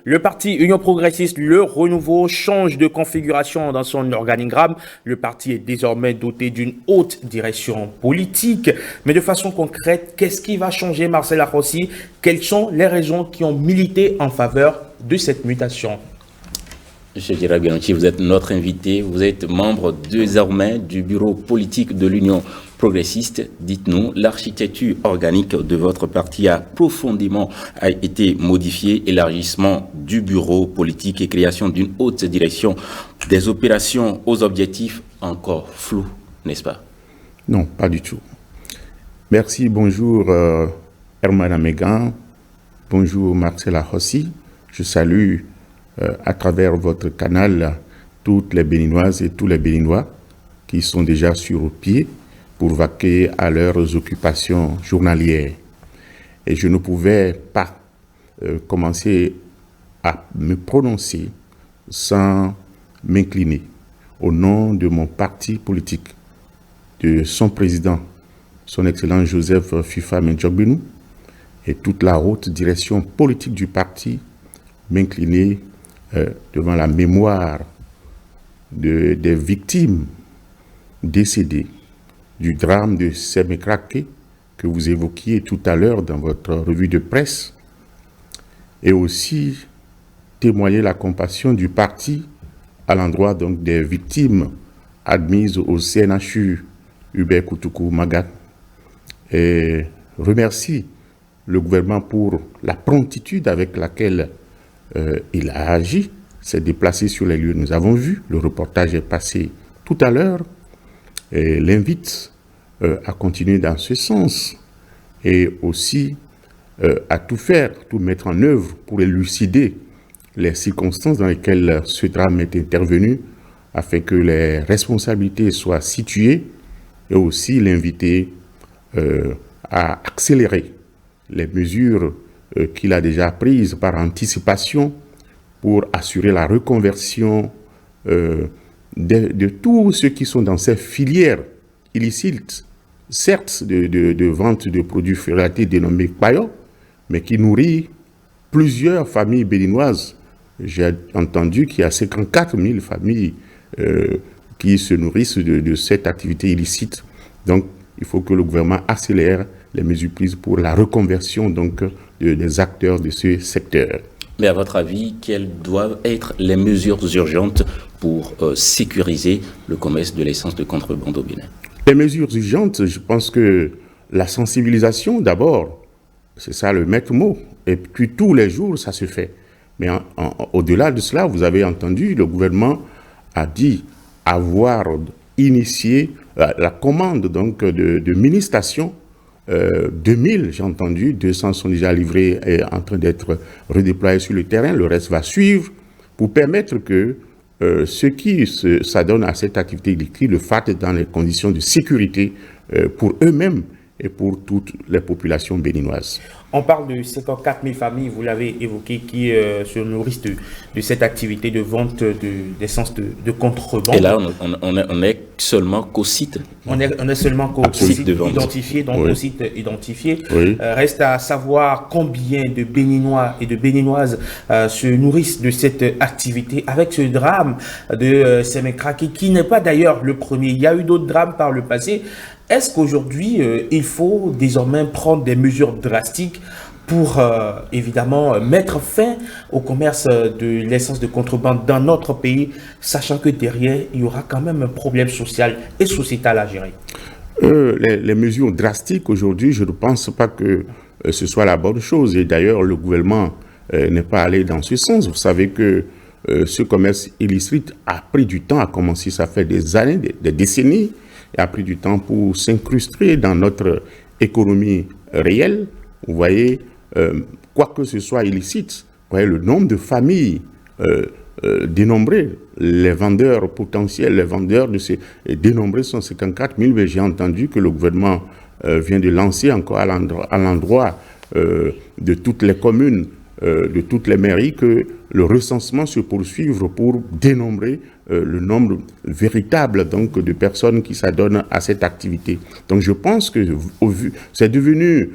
Le parti Union progressiste, le renouveau, change de configuration dans son organigramme. Le parti est désormais doté d'une haute direction politique. Mais de façon concrète, qu'est-ce qui va changer, Marcel Arrossi? Quelles sont les raisons qui ont milité en faveur de cette mutation? Monsieur Gérard Bianchi, vous êtes notre invité. Vous êtes membre désormais du bureau politique de l'Union progressiste. Dites-nous, l'architecture organique de votre parti a profondément été modifiée. Élargissement du bureau politique et création d'une haute direction, des opérations aux objectifs encore flous, n'est-ce pas? Non, pas du tout. Merci, bonjour Herman Amégan, bonjour Marcel Arrossi. Je salue à travers votre canal toutes les Béninoises et tous les Béninois qui sont déjà sur pied pour vaquer à leurs occupations journalières. Et je ne pouvais pas commencer à me prononcer sans m'incliner au nom de mon parti politique, de son président, son Excellence Joseph Fifa Menjogbenou, et toute la haute direction politique du parti, m'incliner devant la mémoire des victimes décédées du drame de Sémécraké que vous évoquiez tout à l'heure dans votre revue de presse, et aussi témoigner la compassion du parti à l'endroit donc des victimes admises au CNHU Hubert Koutoukou Magat, et remercie le gouvernement pour la promptitude avec laquelle il a agi, s'est déplacé sur les lieux. Nous avons vu, le reportage est passé tout à l'heure, et l'invite à continuer dans ce sens, et aussi à tout faire, tout mettre en œuvre pour élucider les circonstances dans lesquelles ce drame est intervenu, afin que les responsabilités soient situées, et aussi l'inviter à accélérer les mesures qu'il a déjà prises par anticipation pour assurer la reconversion de tous ceux qui sont dans ces filières illicites, certes de vente de produits ferratés dénommés payo, mais qui nourrit plusieurs familles béninoises. J'ai entendu qu'il y a 54 000 familles qui se nourrissent de cette activité illicite. Donc, il faut que le gouvernement accélère les mesures prises pour la reconversion donc, des acteurs de ce secteur. Mais à votre avis, quelles doivent être les mesures urgentes pour sécuriser le commerce de l'essence de contrebande au Bénin? Les mesures urgentes, je pense que la sensibilisation d'abord, c'est ça le maître mot. Et puis tous les jours, ça se fait. Mais au-delà de cela, vous avez entendu, le gouvernement a dit avoir initié la commande donc, de mini-stations. 2000, j'ai entendu, 200 sont déjà livrés et en train d'être redéployés sur le terrain. Le reste va suivre pour permettre que ceux qui s'adonnent à cette activité illicite le fassent dans les conditions de sécurité pour eux-mêmes et pour toutes les populations béninoises. On parle de 54 000 familles, vous l'avez évoqué, qui se nourrissent de cette activité de vente d'essence de contrebande. Et là, on est seulement qu'au site. On est seulement qu'au site identifié, donc oui. Au site identifié. Oui. Reste à savoir combien de Béninois et de Béninoises se nourrissent de cette activité avec ce drame de Sémécraké, qui n'est pas d'ailleurs le premier. Il y a eu d'autres drames par le passé. Est-ce qu'aujourd'hui, il faut désormais prendre des mesures drastiques pour, évidemment, mettre fin au commerce de l'essence de contrebande dans notre pays, sachant que derrière, il y aura quand même un problème social et sociétal à gérer? Les mesures drastiques aujourd'hui, je ne pense pas que ce soit la bonne chose. Et d'ailleurs, le gouvernement n'est pas allé dans ce sens. Vous savez que ce commerce illicite a pris du temps à commencer. Ça fait des années, des décennies. Il a pris du temps pour s'incruster dans notre économie réelle. Vous voyez, quoi que ce soit illicite, vous voyez le nombre de familles dénombrées, les vendeurs potentiels, les vendeurs de ces dénombrés sont 54 000. Mais j'ai entendu que le gouvernement vient de lancer encore à l'endroit de toutes les communes, de toutes les mairies, que le recensement se poursuive pour dénombrer le nombre véritable donc, de personnes qui s'adonnent à cette activité. Donc je pense que c'est devenu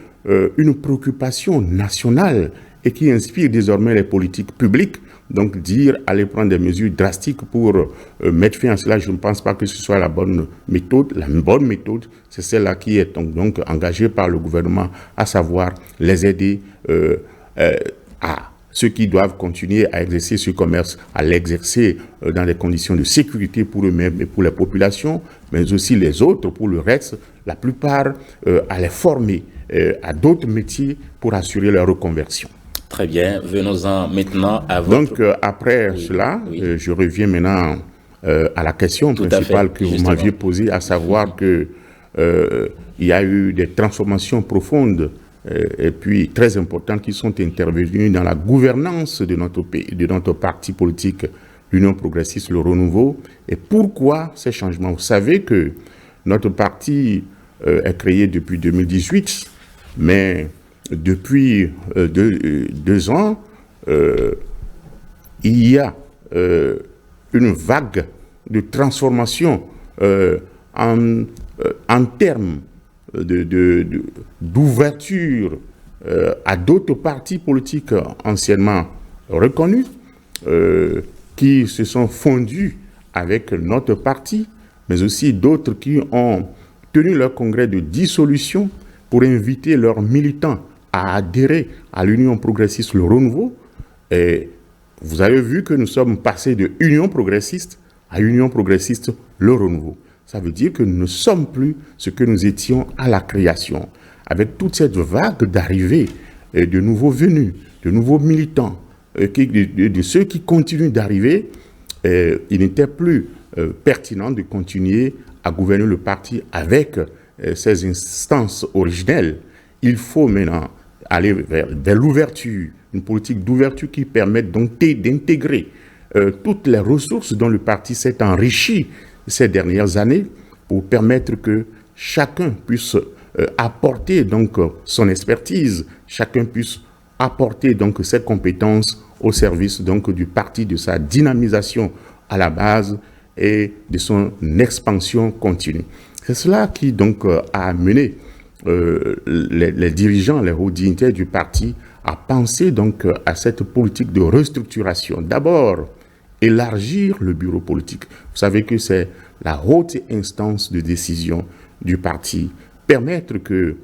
une préoccupation nationale et qui inspire désormais les politiques publiques. Donc dire, aller prendre des mesures drastiques pour mettre fin à cela, je ne pense pas que ce soit la bonne méthode. La bonne méthode, c'est celle-là qui est donc engagée par le gouvernement, à savoir les aider à ceux qui doivent continuer à exercer ce commerce, à l'exercer dans des conditions de sécurité pour eux-mêmes et pour les populations, mais aussi les autres pour le reste, la plupart à les former à d'autres métiers pour assurer leur reconversion. Très bien, venons-en maintenant à votre... Donc, après cela, je reviens maintenant à la question principale que vous m'aviez posée, à savoir que il y a eu des transformations profondes et puis très importantes qui sont intervenues dans la gouvernance de notre pays, de notre parti politique, l'Union progressiste, le Renouveau. Et pourquoi ces changements? Vous savez que notre parti est créé depuis 2018, mais depuis 2 ans, il y a une vague de transformation en termes d'ouverture à d'autres partis politiques anciennement reconnus, qui se sont fondus avec notre parti, mais aussi d'autres qui ont tenu leur congrès de dissolution pour inviter leurs militants à adhérer à l'Union progressiste, le Renouveau. Et vous avez vu que nous sommes passés de Union progressiste à Union progressiste, le Renouveau. Ça veut dire que nous ne sommes plus ce que nous étions à la création. Avec toute cette vague d'arrivées de nouveaux venus, de nouveaux militants, de ceux qui continuent d'arriver, il n'était plus pertinent de continuer à gouverner le parti avec ces instances originelles. Il faut maintenant aller vers l'ouverture, une politique d'ouverture qui permette donc d'intégrer toutes les ressources dont le parti s'est enrichi ces dernières années pour permettre que chacun puisse apporter donc son expertise, chacun puisse apporter donc ses compétences au service donc du parti, de sa dynamisation à la base et de son expansion continue. C'est cela qui donc a amené les dirigeants, les hauts dignitaires du parti à penser donc à cette politique de restructuration. D'abord, élargir le bureau politique. Vous savez que c'est la haute instance de décision du parti. Permettre que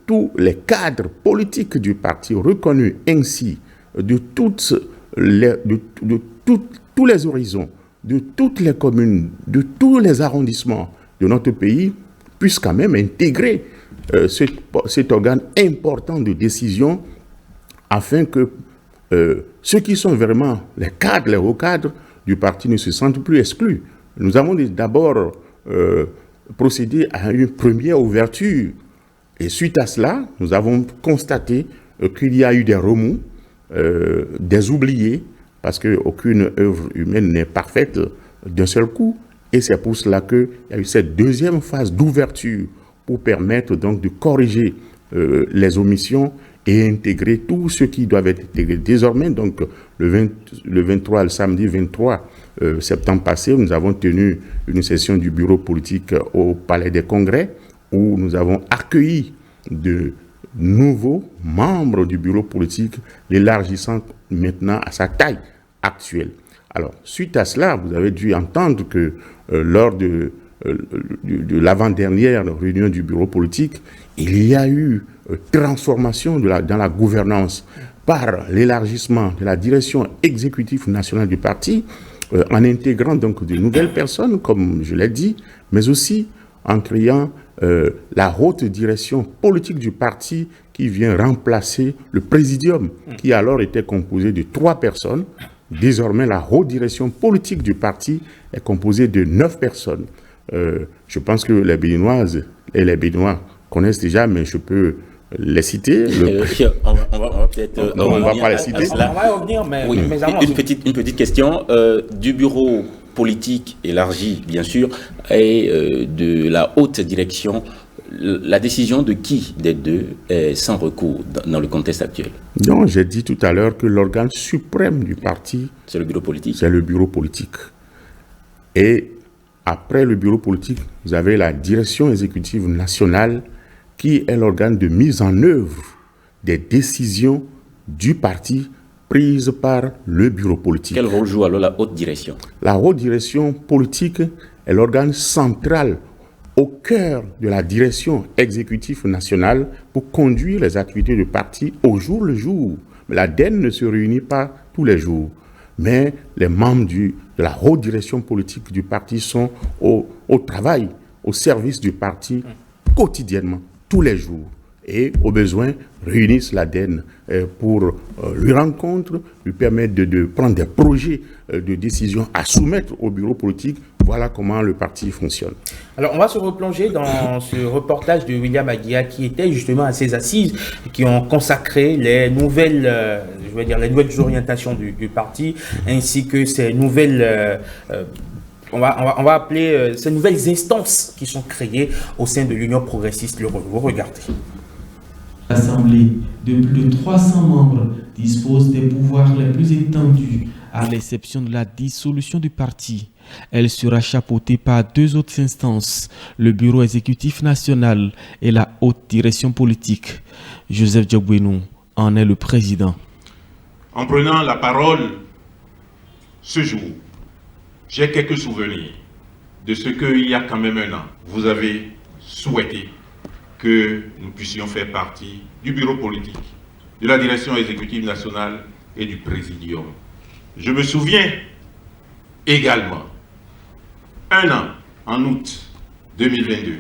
tous les cadres politiques du parti, reconnus ainsi de tous les horizons, de toutes les communes, de tous les arrondissements de notre pays, puissent quand même intégrer cet organe important de décision afin que ceux qui sont vraiment les cadres, les hauts cadres du parti ne se sentent plus exclus. Nous avons d'abord procédé à une première ouverture et suite à cela, nous avons constaté qu'il y a eu des remous, des oubliés, parce qu'aucune œuvre humaine n'est parfaite d'un seul coup. Et c'est pour cela qu'il y a eu cette deuxième phase d'ouverture pour permettre donc de corriger les omissions et intégrer tout ce qui doit être intégré. Désormais, donc, le samedi 23 septembre passé, nous avons tenu une session du bureau politique au Palais des Congrès où nous avons accueilli de nouveaux membres du bureau politique, l'élargissant maintenant à sa taille actuelle. Alors, suite à cela, vous avez dû entendre que lors de l'avant-dernière réunion du bureau politique, il y a eu transformation dans la gouvernance par l'élargissement de la direction exécutive nationale du parti, en intégrant donc de nouvelles personnes, comme je l'ai dit, mais aussi en créant la haute direction politique du parti qui vient remplacer le présidium, qui alors était composé de 3 personnes. Désormais, la haute direction politique du parti est composée de 9 personnes. Je pense que les Béninoises et les Béninois connaissent déjà, mais je peux les citer. On va peut-être... on ne va pas les citer. On va y revenir, mais oui, avant... Une petite question du bureau politique élargi, bien sûr, et de la haute direction. La décision de qui des deux est sans recours dans le contexte actuel? Non, j'ai dit tout à l'heure que l'organe suprême du parti... C'est le bureau politique. C'est le bureau politique. Et après le bureau politique, vous avez la direction exécutive nationale qui est l'organe de mise en œuvre des décisions du parti prise par le bureau politique. Quel rôle joue alors la haute direction? La haute direction politique est l'organe central au cœur de la direction exécutive nationale pour conduire les activités du parti au jour le jour. Mais l'ADEN ne se réunit pas tous les jours. Mais les membres de la haute direction politique du parti sont au travail, au service du parti quotidiennement, tous les jours. Et au besoin, réunissent l'ADEN pour lui rendre compte, lui permettre de prendre des projets de décision à soumettre au bureau politique. Voilà comment le parti fonctionne. Alors, on va se replonger dans ce reportage de William Aguiar qui était justement à ces assises qui ont consacré les nouvelles, les nouvelles orientations du parti, ainsi que ces nouvelles... on va appeler ces nouvelles instances qui sont créées au sein de l'Union progressiste Le Renouveau. Regardez. L'Assemblée de plus de 300 membres dispose des pouvoirs les plus étendus, à l'exception de la dissolution du parti. Elle sera chapeautée par deux autres instances, le Bureau exécutif national et la haute direction politique. Joseph Diogbenou en est le président. En prenant la parole ce jour, j'ai quelques souvenirs de ce qu'il y a quand même un an, vous avez souhaité que nous puissions faire partie du bureau politique, de la direction exécutive nationale et du présidium. Je me souviens également, un an, en août 2022,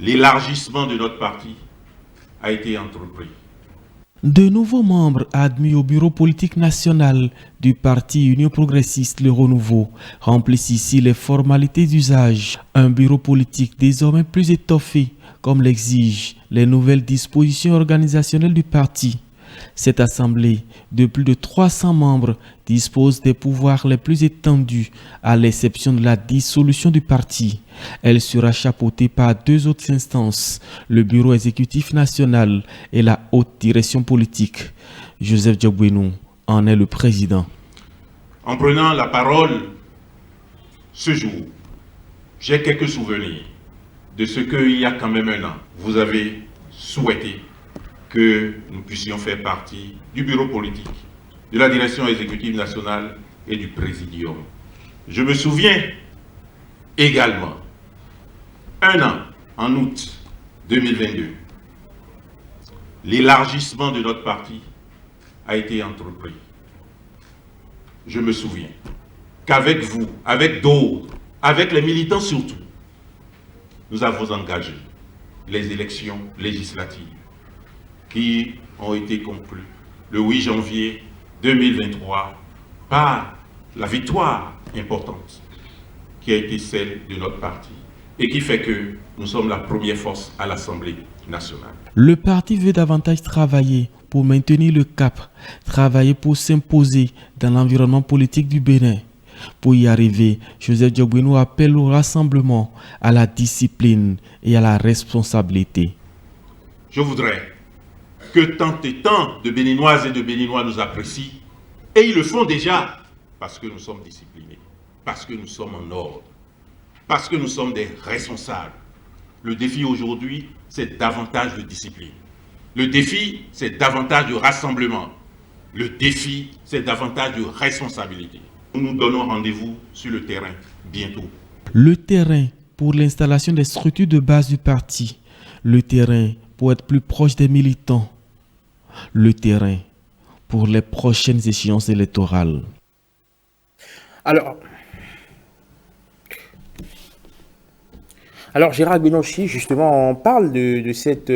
l'élargissement de notre parti a été entrepris. De nouveaux membres admis au bureau politique national du parti Union progressiste Le Renouveau remplissent ici les formalités d'usage. Un bureau politique désormais plus étoffé, comme l'exigent les nouvelles dispositions organisationnelles du parti. Cette assemblée de plus de 300 membres dispose des pouvoirs les plus étendus, à l'exception de la dissolution du parti. Elle sera chapeautée par deux autres instances, le Bureau exécutif national et la haute direction politique. Joseph Diogbenou en est le président. En prenant la parole ce jour, j'ai quelques souvenirs de ce qu'il y a quand même un an, vous avez souhaité que nous puissions faire partie du bureau politique, de la direction exécutive nationale et du présidium. Je me souviens également, un an, en août 2022, l'élargissement de notre parti a été entrepris. Je me souviens qu'avec vous, avec d'autres, avec les militants surtout, nous avons engagé les élections législatives qui ont été conclues le 8 janvier 2023 par la victoire importante qui a été celle de notre parti et qui fait que nous sommes la première force à l'Assemblée nationale. Le parti veut davantage travailler pour maintenir le cap, travailler pour s'imposer dans l'environnement politique du Bénin. Pour y arriver, Joseph Diogbenou appelle au rassemblement, à la discipline et à la responsabilité. Je voudrais que tant et tant de Béninoises et de Béninois nous apprécient, et ils le font déjà, parce que nous sommes disciplinés, parce que nous sommes en ordre, parce que nous sommes des responsables. Le défi aujourd'hui, c'est davantage de discipline. Le défi, c'est davantage de rassemblement. Le défi, c'est davantage de responsabilité. Nous nous donnons rendez-vous sur le terrain bientôt. Le terrain pour l'installation des structures de base du parti. Le terrain pour être plus proche des militants. Le terrain pour les prochaines échéances électorales. Alors Gérard Benonchi, justement, on parle de cette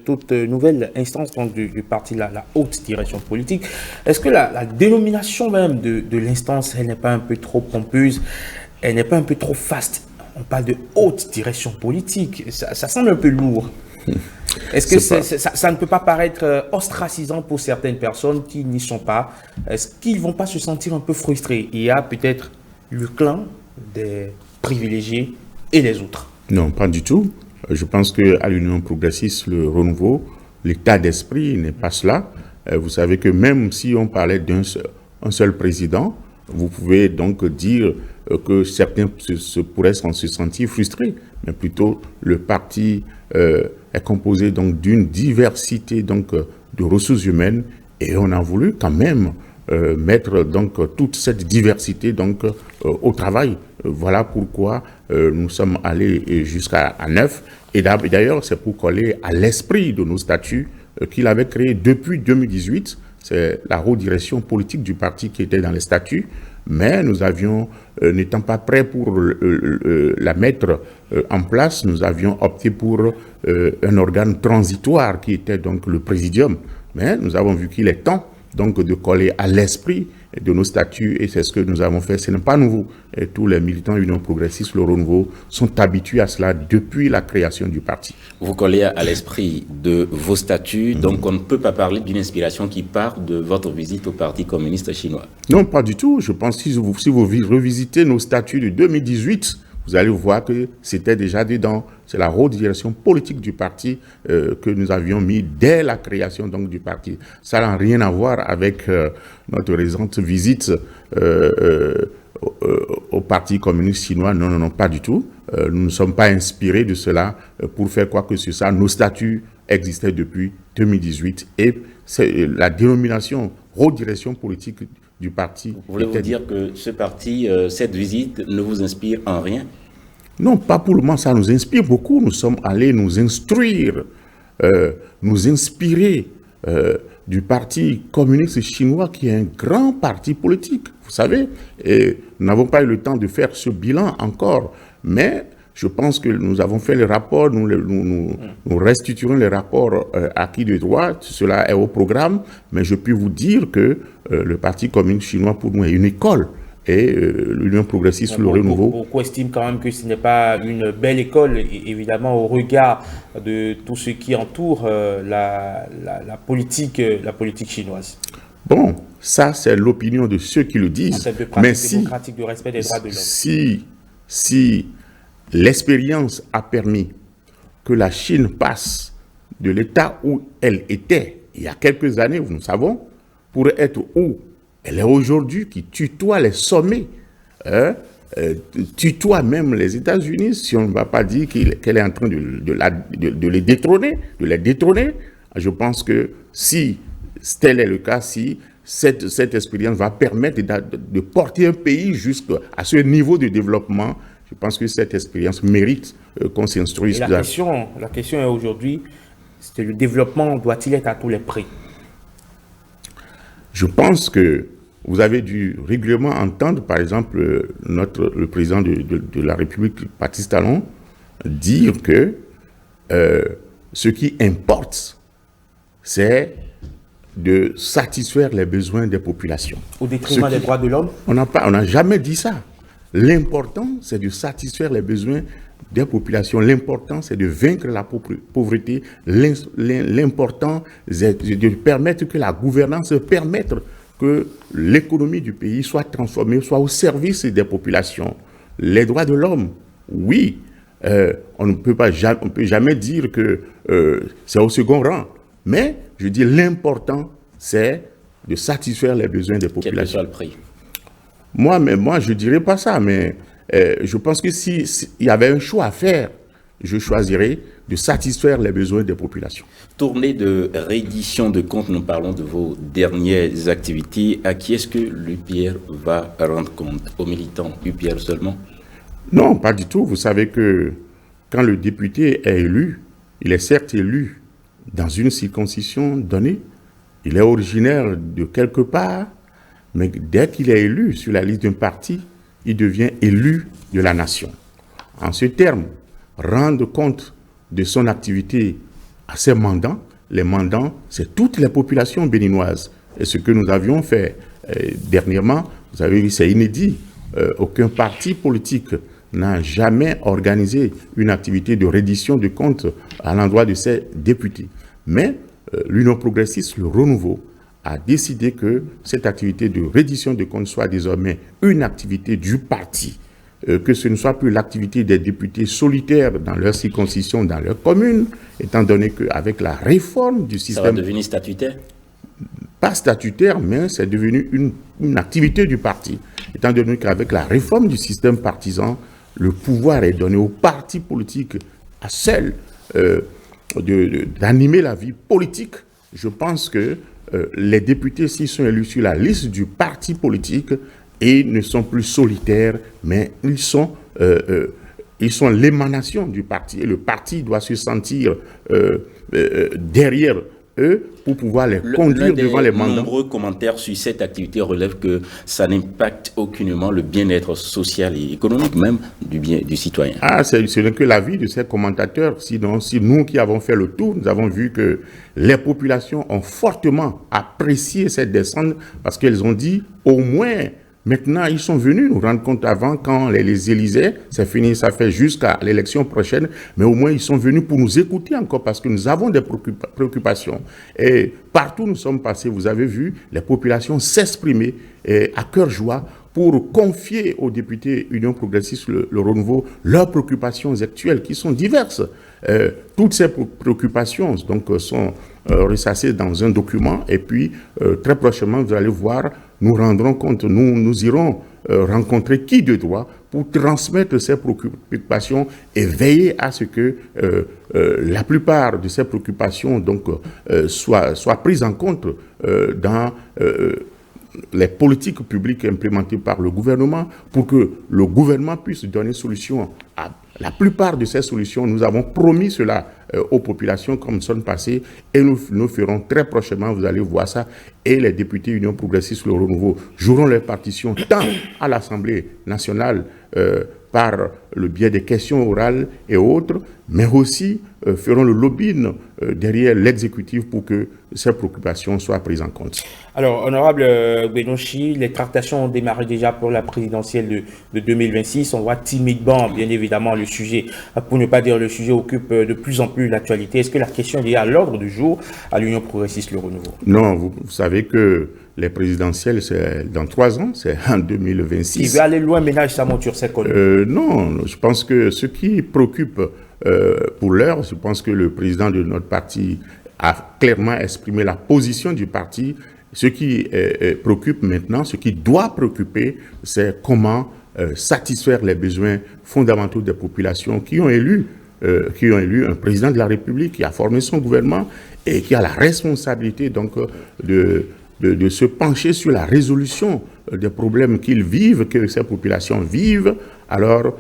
toute nouvelle instance donc, du parti, la haute direction politique. Est-ce que la dénomination même de l'instance, elle n'est pas un peu trop pompeuse, elle n'est pas un peu trop faste? On parle de haute direction politique, ça semble un peu lourd. Est-ce que ça ne peut pas paraître ostracisant pour certaines personnes qui n'y sont pas? Est-ce qu'ils ne vont pas se sentir un peu frustrés? Il y a peut-être le clan des privilégiés et les autres. Non, pas du tout. Je pense qu'à l'Union progressiste, le renouveau, l'état d'esprit n'est pas cela. Vous savez que même si on parlait d'un seul président, vous pouvez donc dire que certains pourraient se sentir frustrés, mais plutôt le parti est composé donc d'une diversité donc de ressources humaines, et on a voulu quand même mettre donc toute cette diversité donc au travail. Voilà pourquoi nous sommes allés jusqu'à 9. Et d'ailleurs, c'est pour coller à l'esprit de nos statuts qu'il avait créé depuis 2018. C'est la haute direction politique du parti qui était dans les statuts. Mais nous avions, n'étant pas prêts pour la mettre en place, nous avions opté pour un organe transitoire qui était donc le présidium. Mais nous avons vu qu'il est temps donc de coller à l'esprit de nos statuts, et c'est ce que nous avons fait. Ce n'est pas nouveau. Et tous les militants Union progressiste, le renouveau, sont habitués à cela depuis la création du parti. Vous collez à l'esprit de vos statuts, donc on ne peut pas parler d'une inspiration qui part de votre visite au Parti communiste chinois. Non, pas du tout. Je pense que si vous revisitez nos statuts de 2018, vous allez voir que c'était déjà dedans. C'est la haute direction politique du parti que nous avions mis dès la création donc, du parti. Ça n'a rien à voir avec notre récente visite au Parti communiste chinois. Non, non, non, pas du tout. Nous ne sommes pas inspirés de cela pour faire quoi que ce soit. Nos statuts existaient depuis 2018 et c'est la dénomination haute direction politique du parti. Voulez-vous dire que ce parti, cette visite ne vous inspire en rien? Non, pas pour le moment, ça nous inspire beaucoup. Nous sommes allés nous instruire, nous inspirer du Parti communiste chinois qui est un grand parti politique, vous savez. Et nous n'avons pas eu le temps de faire ce bilan encore, mais je pense que nous avons fait les rapports, nous restituerons les rapports acquis de droit, cela est au programme, mais je puis vous dire que le Parti communiste chinois pour nous est une école. Et l'Union progressiste, le renouveau. Beaucoup estiment quand même que ce n'est pas une belle école, évidemment, au regard de tout ce qui entoure la politique chinoise. Bon, ça c'est l'opinion de ceux qui le disent. En termes de pratique démocratique, de respect des droits de l'homme. Si l'expérience a permis que la Chine passe de l'état où elle était il y a quelques années, nous savons, pour être où elle est aujourd'hui, qui tutoie les sommets, tutoie même les États-Unis, si on ne va pas dire qu'elle est en train de les détrôner, je pense que si tel est le cas, si cette expérience va permettre de porter un pays jusqu'à ce niveau de développement, je pense que cette expérience mérite qu'on s'instruise. La question est aujourd'hui, c'est le développement doit-il être à tous les prix? Je pense que vous avez dû régulièrement entendre, par exemple, le président de la République, Patrice Talon, dire que ce qui importe, c'est de satisfaire les besoins des populations. Au détriment des droits de l'homme? On n'a jamais dit ça. L'important, c'est de satisfaire les besoins des populations. L'important, c'est de vaincre la pauvreté. L'important, c'est de permettre que la gouvernance permette que l'économie du pays soit transformée, soit au service des populations. Les droits de l'homme, oui, on ne peut jamais dire que c'est au second rang. Mais, je dis, l'important, c'est de satisfaire les besoins des populations. Quel que soit le prix. Moi, je ne dirais pas ça, mais je pense que s'il y avait un choix à faire, je choisirais de satisfaire les besoins des populations. Tournée de reddition de comptes, nous parlons de vos dernières activités. À qui est-ce que l'UPR va rendre compte? Aux militants UPR seulement? Non, pas du tout. Vous savez que quand le député est élu, il est certes élu dans une circonscription donnée, il est originaire de quelque part, mais dès qu'il est élu sur la liste d'un parti, il devient élu de la nation. En ce terme, rendre compte de son activité à ses mandants. Les mandants, c'est toutes les populations béninoises. Et ce que nous avions fait dernièrement, vous avez vu, c'est inédit. Aucun parti politique n'a jamais organisé une activité de reddition de comptes à l'endroit de ses députés. Mais l'Union progressiste, le renouveau, a décidé que cette activité de reddition de comptes soit désormais une activité du parti, que ce ne soit plus l'activité des députés solitaires dans leur circonscription, dans leur commune, étant donné qu'avec la réforme du système... Ça va devenir statutaire? Pas statutaire, mais c'est devenu une activité du parti. Étant donné qu'avec la réforme du système partisan, le pouvoir est donné aux partis politiques à seuls d'animer la vie politique. Je pense que les députés, s'ils sont élus sur la liste du parti politique, ils ne sont plus solitaires, mais ils sont l'émanation du parti. Et le parti doit se sentir derrière eux pour pouvoir les conduire devant les mandats. Nombreux commentaires sur cette activité relèvent que ça n'impacte aucunement le bien-être social et économique même du citoyen. Ah, ce n'est que l'avis de ces commentateurs. Sinon, si nous qui avons fait le tour, nous avons vu que les populations ont fortement apprécié cette descente parce qu'elles ont dit au moins. Maintenant, ils sont venus nous rendre compte avant, quand les élisaient, c'est fini, ça fait jusqu'à l'élection prochaine, mais au moins ils sont venus pour nous écouter encore parce que nous avons des préoccupations. Et partout où nous sommes passés, vous avez vu les populations s'exprimer à cœur joie pour confier aux députés Union Progressiste le Renouveau leurs préoccupations actuelles qui sont diverses. Toutes ces préoccupations donc, sont ressassées dans un document et puis très prochainement, vous allez voir, nous rendrons compte, nous irons rencontrer qui de droit pour transmettre ces préoccupations et veiller à ce que la plupart de ces préoccupations donc, soient prises en compte dans les politiques publiques implémentées par le gouvernement pour que le gouvernement puisse donner solution à la plupart de ces solutions. Nous avons promis cela aux populations comme nous sommes passés et nous ferons très prochainement, vous allez voir ça, et les députés Union Progressiste Le Renouveau joueront leur partition tant à l'Assemblée nationale par le biais des questions orales et autres, mais aussi feront le lobbying derrière l'exécutif pour que ces préoccupations soient prises en compte. Alors, honorable Gbenoshi, les tractations ont démarré déjà pour la présidentielle de 2026. On voit timidement, bien évidemment, le sujet, pour ne pas dire le sujet, occupe de plus en plus l'actualité. Est-ce que la question est à l'ordre du jour à l'Union Progressiste Le Renouveau? Non, vous savez que les présidentielles, c'est dans 3 ans, c'est en 2026. Il veut aller loin, ménage sa monture, c'est connu. Non, je pense que ce qui préoccupe pour l'heure, je pense que le président de notre parti a clairement exprimé la position du parti. Ce qui préoccupe maintenant, ce qui doit préoccuper, c'est comment satisfaire les besoins fondamentaux des populations qui ont élu un président de la République, qui a formé son gouvernement et qui a la responsabilité donc de se pencher sur la résolution des problèmes qu'ils vivent, que ces populations vivent. Alors,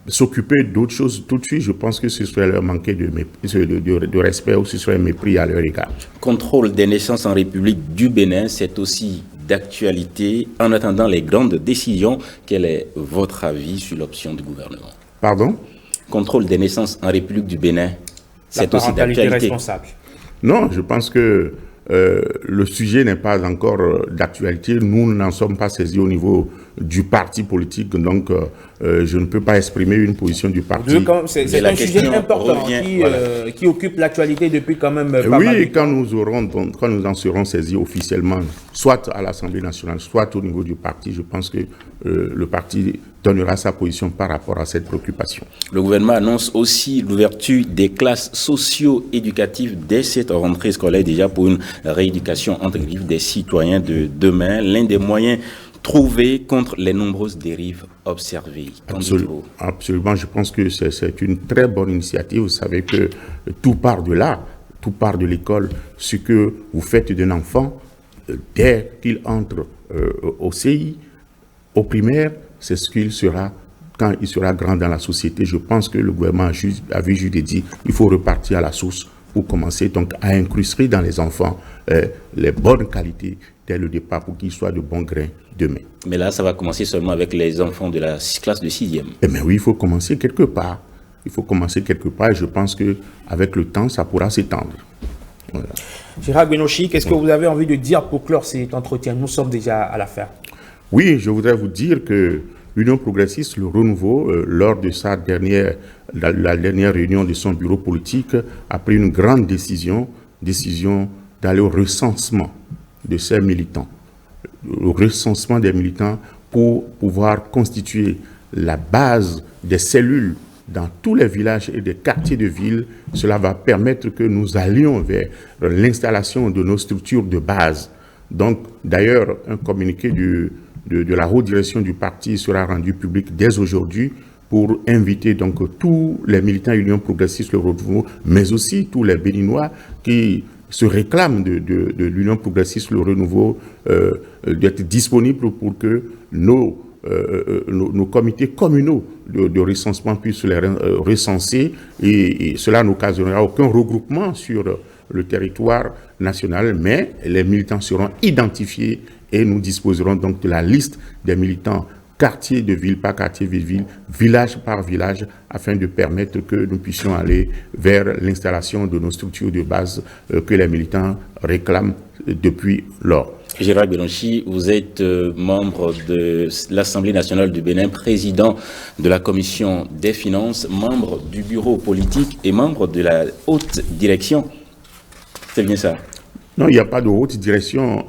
s'occuper d'autres choses tout de suite, je pense que ce serait leur manquer de respect ou ce serait un mépris à leur égard. Contrôle des naissances en République du Bénin, c'est aussi d'actualité. En attendant les grandes décisions, quel est votre avis sur l'option du gouvernement? Pardon? Contrôle des naissances en République du Bénin, c'est aussi d'actualité. Responsable. Non, je pense que le sujet n'est pas encore d'actualité. Nous n'en sommes pas saisis au niveau du parti politique, donc je ne peux pas exprimer une position du parti. C'est un sujet important qui occupe l'actualité depuis quand même pas mal de temps. Quand nous en serons saisis officiellement, soit à l'Assemblée nationale, soit au niveau du parti, je pense que le parti donnera sa position par rapport à cette préoccupation. Le gouvernement annonce aussi l'ouverture des classes socio-éducatives dès cette rentrée scolaire déjà pour une rééducation entre griffes des citoyens de demain. L'un des moyens trouvés contre les nombreuses dérives observées. Absolument, je pense que c'est une très bonne initiative. Vous savez que tout part de là, tout part de l'école. Ce que vous faites d'un enfant, dès qu'il entre au CI, au primaire, c'est ce qu'il sera quand il sera grand dans la société. Je pense que le gouvernement avait juste dit qu'il faut repartir à la source pour commencer donc à incruster dans les enfants les bonnes qualités dès le départ pour qu'ils soient de bons grains demain. Mais là, ça va commencer seulement avec les enfants de la classe de 6e. Eh bien oui, il faut commencer quelque part. Il faut commencer quelque part et je pense qu'avec le temps, ça pourra s'étendre. Voilà. Gérard Gbenoshi, qu'est-ce que vous avez envie de dire pour clore cet entretien? Nous sommes déjà à la fin. Oui, je voudrais vous dire que l'Union Progressiste, Le Renouveau, lors de la dernière réunion de son bureau politique, a pris une grande décision d'aller au recensement de ses militants. Le recensement des militants pour pouvoir constituer la base des cellules dans tous les villages et des quartiers de ville. Cela va permettre que nous allions vers l'installation de nos structures de base. Donc, d'ailleurs, un communiqué de la haute direction du parti sera rendu public dès aujourd'hui pour inviter donc tous les militants Union progressiste Le Renouveau, mais aussi tous les Béninois qui se réclament de l'Union progressiste Le Renouveau, d'être disponibles pour que nos comités communaux de recensement puissent les recenser, et cela n'occasionnera aucun regroupement sur le territoire national, mais les militants seront identifiés et nous disposerons donc de la liste des militants quartier de ville par quartier de ville, village par village, afin de permettre que nous puissions aller vers l'installation de nos structures de base que les militants réclament depuis lors. Gérard Bélanchi, vous êtes membre de l'Assemblée nationale du Bénin, président de la commission des finances, membre du bureau politique et membre de la haute direction. C'est bien ça? Non, il n'y a pas de haute direction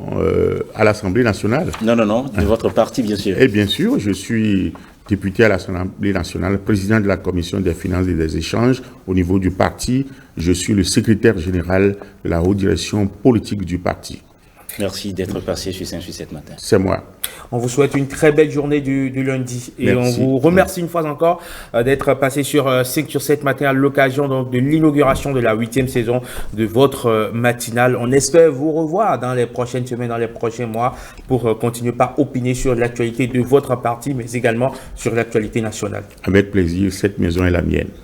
à l'Assemblée nationale. Non, de votre parti, bien sûr. Et bien sûr, je suis député à l'Assemblée nationale, président de la commission des finances et des échanges au niveau du parti. Je suis le secrétaire général de la haute direction politique du parti. Merci d'être passé sur Saint-Sucette matin. C'est moi. On vous souhaite une très belle journée du lundi. Et merci. On vous remercie une fois encore d'être passé sur 5 sur 7 matin à l'occasion donc de l'inauguration de la 8e saison de votre matinale. On espère vous revoir dans les prochaines semaines, dans les prochains mois pour continuer par opiner sur l'actualité de votre parti, mais également sur l'actualité nationale. Avec plaisir, cette maison est la mienne.